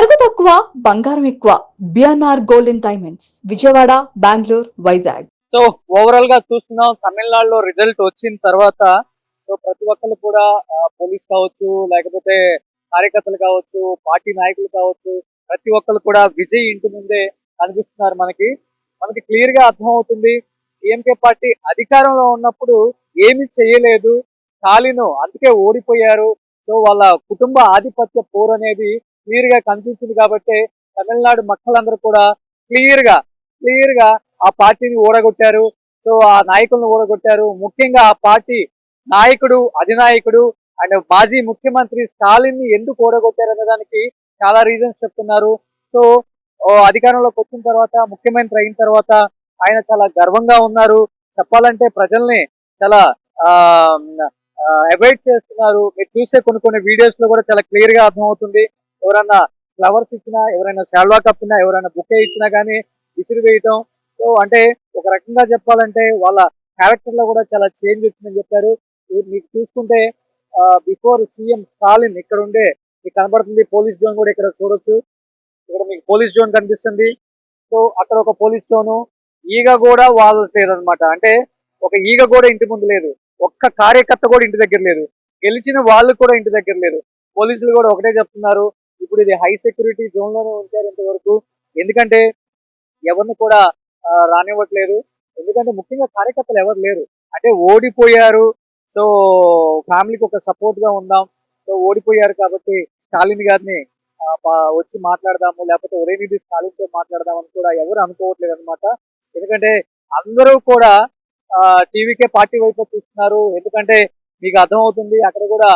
నగదు తక్కువ బంగారం ఎక్కువ. BNR gold and diamonds, Vijayawada, Bengaluru, Vizag. So overall గా చూస్తున్నాం, తమిళనాడులో రిజల్ట్ వచ్చిన తర్వాత సో ప్రతి ఒక్కరు కూడా పోలీస్ కావచ్చు, లేకపోతే కార్యకర్తలు కావచ్చు, పార్టీ నాయకులు కావచ్చు, ప్రతి ఒక్కరు కూడా విజయ్ ఇంటి ముందే కనిపిస్తున్నారు. మనకి క్లియర్ గా అర్థం అవుతుంది, డిఎంకే పార్టీ అధికారంలో ఉన్నప్పుడు ఏమి చేయలేదు, స్టాలిన్ అందుకే ఓడిపోయారు. సో వాళ్ళ కుటుంబ ఆధిపత్య పోరు అనేది క్లియర్ గా కనిపించింది. కాబట్టి తమిళనాడు మక్కలందరూ కూడా క్లియర్ గా ఆ పార్టీని ఓడగొట్టారు. సో ఆ నాయకులను ఓడగొట్టారు. ముఖ్యంగా ఆ పార్టీ నాయకుడు, అధినాయకుడు అండ్ మాజీ ముఖ్యమంత్రి స్టాలిన్ ని ఎందుకు ఓడగొట్టారు అనే దానికి చాలా రీజన్స్ చెప్తున్నారు. సో అధికారంలోకి వచ్చిన తర్వాత, ముఖ్యమంత్రి అయిన తర్వాత ఆయన చాలా గర్వంగా ఉన్నారు. చెప్పాలంటే ప్రజల్ని చాలా అవాయిడ్ చేస్తున్నారు. మీరు చూసే కొన్ని వీడియోస్ లో కూడా చాలా క్లియర్ గా అర్థమవుతుంది. ఎవరైనా ఫ్లవర్స్ ఇచ్చినా, ఎవరైనా శాల్వా కప్పినా, ఎవరైనా బుకే ఇచ్చినా కానీ విసిరి వేయటం. సో అంటే ఒక రకంగా చెప్పాలంటే వాళ్ళ క్యారెక్టర్ లో కూడా చాలా చేంజ్ వచ్చిందని చెప్పారు. మీకు చూసుకుంటే బిఫోర్ సీఎం స్టాలిన్ ఇక్కడ ఉండే మీకు కనబడుతుంది, పోలీస్ జోన్ కూడా ఇక్కడ చూడొచ్చు. ఇక్కడ మీకు పోలీస్ జోన్ కనిపిస్తుంది. సో అక్కడ ఒక పోలీస్ జోను, ఈగ కూడా వాళ్ళు లేదనమాట. అంటే ఒక ఈగ కూడా ఇంటి ముందు లేదు, ఒక్క కార్యకర్త కూడా ఇంటి దగ్గర లేదు, గెలిచిన వాళ్ళు కూడా ఇంటి దగ్గర లేరు. పోలీసులు కూడా ఒకటే చెప్తున్నారు, ఇప్పుడు ఇది హై సెక్యూరిటీ జోన్ లోనే ఉంచారు ఇంతవరకు. ఎందుకంటే ఎవరిని కూడా రానివ్వట్లేదు. ఎందుకంటే ముఖ్యంగా కార్యకర్తలు ఎవరు లేరు. అంటే ఓడిపోయారు, సో ఫ్యామిలీకి ఒక సపోర్ట్ గా ఉందాం, సో ఓడిపోయారు కాబట్టి స్టాలిన్ గారిని వచ్చి మాట్లాడదాము, లేకపోతే ఉదయనిధి స్టాలిన్ తో మాట్లాడదాం అని కూడా ఎవరు అనుకోవట్లేదు అనమాట. ఎందుకంటే అందరూ కూడా టీవీకే పార్టీ వైపు చూస్తున్నారు. ఎందుకంటే మీకు అర్థమవుతుంది, అక్కడ కూడా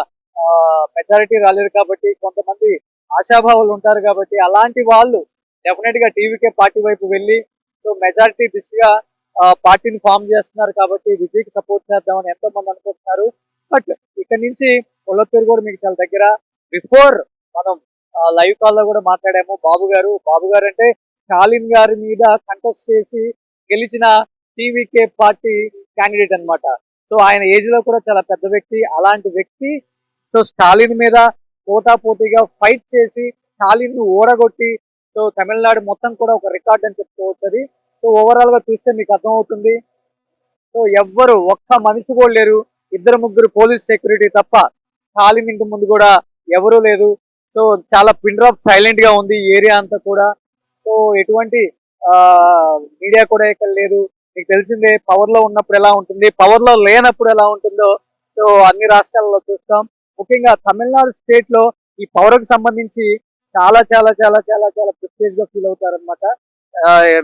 మెజారిటీ రాలేదు కాబట్టి కొంతమంది ఆశాభావాలు ఉంటారు. కాబట్టి అలాంటి వాళ్ళు డెఫినెట్ గా టీవీకే పార్టీ వైపు వెళ్ళి సో మెజారిటీ దిశగా పార్టీని ఫామ్ చేస్తున్నారు. కాబట్టి విజయ్కి సపోర్ట్ చేద్దామని ఎంతో మంది అనుకుంటున్నారు. బట్ ఇక్కడ నుంచి కొల్లపేరు కూడా మీకు చాలా దగ్గర. బిఫోర్ మనం లైవ్ కాల్ లో కూడా మాట్లాడాము. బాబు గారు అంటే స్టాలిన్ గారి మీద కంటెస్ట్ చేసి గెలిచిన టీవీకే పార్టీ క్యాండిడేట్ అనమాట. సో ఆయన ఏజ్ లో కూడా చాలా పెద్ద వ్యక్తి. అలాంటి వ్యక్తి సో స్టాలిన్ మీద పోటాపోటీగా ఫైట్ చేసి స్టాలిన్ ను ఓడగొట్టి సో తమిళనాడు మొత్తం కూడా ఒక రికార్డ్ అని చెప్పుకోవచ్చు. సో ఓవరాల్ గా చూస్తే మీకు అర్థమవుతుంది. సో ఎవ్వరు ఒక్క మనిషి కూడా లేరు, 2-3 పోలీస్ సెక్యూరిటీ తప్ప స్టాలిన్ ఇంటి ముందు కూడా ఎవరూ లేదు. సో చాలా పిన్ డ్రాప్ సైలెంట్ గా ఉంది ఈ ఏరియా అంతా కూడా. సో ఎటువంటి మీడియా కూడా ఇక్కడ లేదు. మీకు తెలిసిందే పవర్ లో ఉన్నప్పుడు ఎలా ఉంటుంది, పవర్ లో లేనప్పుడు ఎలా ఉంటుందో సో అన్ని రాష్ట్రాలలో చూస్తాం. ముఖ్యంగా తమిళనాడు స్టేట్ లో ఈ పవర్ కి సంబంధించి చాలా చాలా చాలా చాలా చాలా ప్రెస్టేజ్ గా ఫీల్ అవుతారనమాట.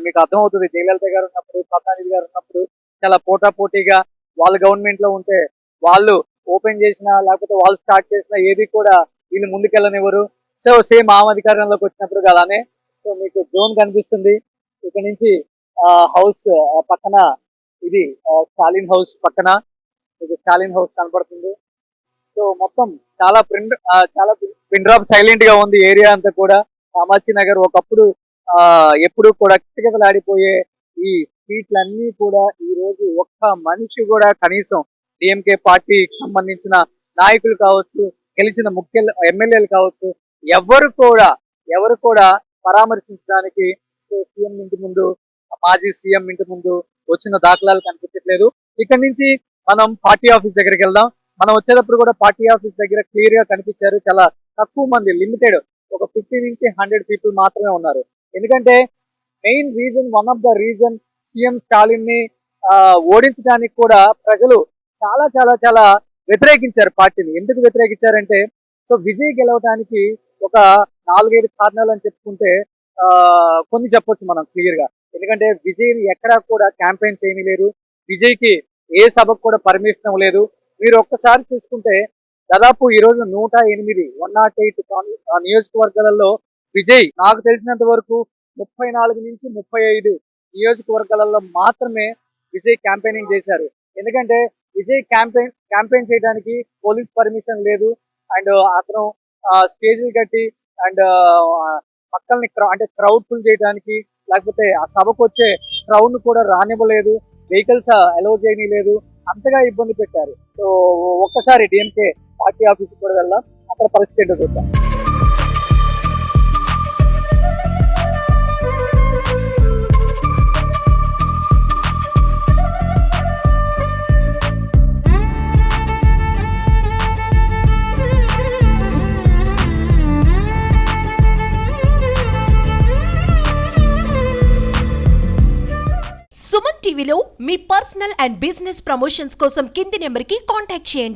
మీకు అర్థమవుతుంది, జయలలిత గారు ఉన్నప్పుడు, కరుణానిధి గారు ఉన్నప్పుడు చాలా పోటాపోటీగా వాళ్ళు గవర్నమెంట్ లో ఉంటే వాళ్ళు ఓపెన్ చేసినా, లేకపోతే వాళ్ళు స్టార్ట్ చేసినా ఏది కూడా వీళ్ళు ముందుకెళ్ళనివ్వరు. సో సేమ్ ఆమె అధికారంలోకి వచ్చినప్పుడు అలానే. సో మీకు జోన్ కనిపిస్తుంది, ఇక్కడ నుంచి హౌస్ పక్కన ఇది స్టాలిన్ హౌస్ పక్కన మీకు స్టాలిన్ హౌస్ కనపడుతుంది. సో మొత్తం చాలా పిన్ డ్రాప్ సైలెంట్ గా ఉంది ఏరియా అంతా కూడా. కామాక్షి నగర్ ఒకప్పుడు ఎప్పుడు కూడా కిటకిటలాడిపోయే ఈ సీట్లన్నీ కూడా ఈ రోజు ఒక్క మనిషి కూడా, కనీసం డిఎంకే పార్టీకి సంబంధించిన నాయకులు కావచ్చు, గెలిచిన ముఖ్య ఎమ్మెల్యేలు కావచ్చు, ఎవరు కూడా పరామర్శించడానికి సీఎం ఇంటి ముందు, మాజీ సీఎం ఇంటి ముందు వచ్చిన దాఖలాలు కనిపించట్లేదు. ఇక్కడ నుంచి మనం పార్టీ ఆఫీస్ దగ్గరికి వెళ్దాం. మనం వచ్చేటప్పుడు కూడా పార్టీ ఆఫీస్ దగ్గర క్లియర్ గా కనిపించారు. చాలా తక్కువ మంది, లిమిటెడ్, ఒక 50 నుంచి 100 పీపుల్ మాత్రమే ఉన్నారు. ఎందుకంటే main reason, one of the reason, CM Stalin ని ఓడించడానికి కూడా ప్రజలు చాలా చాలా చాలా వ్యతిరేకించారు పార్టీని. ఎందుకు వ్యతిరేకించారంటే సో విజయ్ గెలవడానికి ఒక 4-5 కారణాలు అని చెప్పుకుంటే కొన్ని చెప్పొచ్చు మనం క్లియర్ గా. ఎందుకంటే విజయ్ ఎక్కడా కూడా క్యాంపెయిన్ చేయలేరు, విజయ్ కి ఏ సభకు కూడా పర్మిషన్ ఇవ్వలేదు. మీరు ఒక్కసారి చూసుకుంటే దాదాపు ఈ రోజు 108 నియోజకవర్గాలలో విజయ్ నాకు తెలిసినంత వరకు 34 నుంచి 35 నియోజకవర్గాలలో మాత్రమే విజయ్ క్యాంపెయినింగ్ చేశారు. ఎందుకంటే విజయ్ క్యాంపెయిన్ చేయడానికి పోలీస్ పర్మిషన్ లేదు. అండ్ అతను స్టేజ్లు కట్టి అండ్ పక్కల్ని అంటే క్రౌడ్ ఫుల్ చేయడానికి, లేకపోతే ఆ సభకు వచ్చే క్రౌడ్ ను కూడా రానివ్వలేదు, వెహికల్స్ అలౌ చేయలేదు, అంతగా ఇబ్బంది పెట్టారు. సో ఒక్కసారి డిఎంకే పార్టీ ఆఫీస్ కూడా వెళ్దాం, అక్కడ పరిస్థితి ఏంటో చూద్దాం. టీవీలో మీ పర్సనల్ అండ్ బిజినెస్ ప్రమోషన్స్ కోసం కింది నెంబర్కి కాంటాక్ట్ చేయండి.